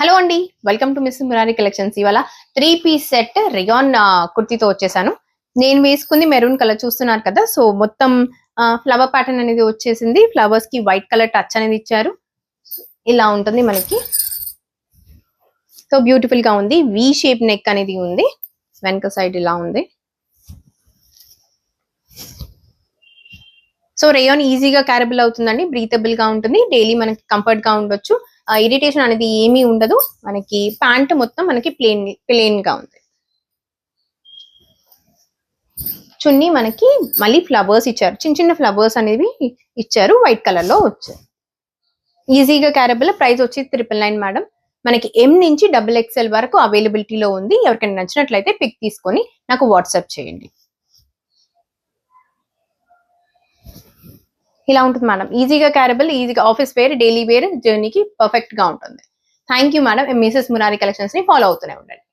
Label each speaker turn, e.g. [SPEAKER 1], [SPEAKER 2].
[SPEAKER 1] Hello అండి, welcome to miss Murari collections. ఇవాళ 3 piece set rayon కుర్తీతో వచ్చేసాను. నేను వేసుకుంది మెరూన్ కలర్ చూస్తున్నారు కదా. సో మొత్తం ఫ్లవర్ ప్యాటర్న్ అనేది వచ్చేసింది. ఫ్లవర్స్ కి వైట్ కలర్ టచ్ అనేది ఇచ్చారు. ఇలా ఉంటుంది మనకి. సో బ్యూటిఫుల్ గా ఉంది. వి షేప్ నెక్ అనేది ఉంది. వెనక సైడ్ ఇలా ఉంది. సో రేయాన్ ఈజీగా క్యారబుల్ అవుతుందండి. బ్రీతబుల్ గా ఉంటుంది. డైలీ మనకి కంఫర్ట్ గా ఉండొచ్చు. ఇరిటేషన్ అనేది ఏమీ ఉండదు. మనకి ప్యాంట్ మొత్తం మనకి ప్లెయిన్ గా ఉంది. చున్నీ మనకి మళ్ళీ ఫ్లవర్స్ ఇచ్చారు. చిన్న చిన్న ఫ్లవర్స్ అనేవి ఇచ్చారు. వైట్ కలర్ లో వచ్చారు. ఈజీగా క్యారబుల్. ప్రైస్ వచ్చి 999 మేడం. మనకి M నుంచి XXL వరకు అవైలబిలిటీలో ఉంది. ఎవరికైనా నచ్చినట్లయితే పిక్ తీసుకొని నాకు వాట్సాప్ చేయండి. ఇలా ఉంటుంది మేడం. ఈజీగా క్యారబుల్, ఈజీగా ఆఫీస్ వేర్, డైలీ వేర్, జర్నీకి పర్ఫెక్ట్ గా ఉంటుంది. Thank you madam. Mrs Murari collections ని ఫాలో అవుతూనే ఉండండి.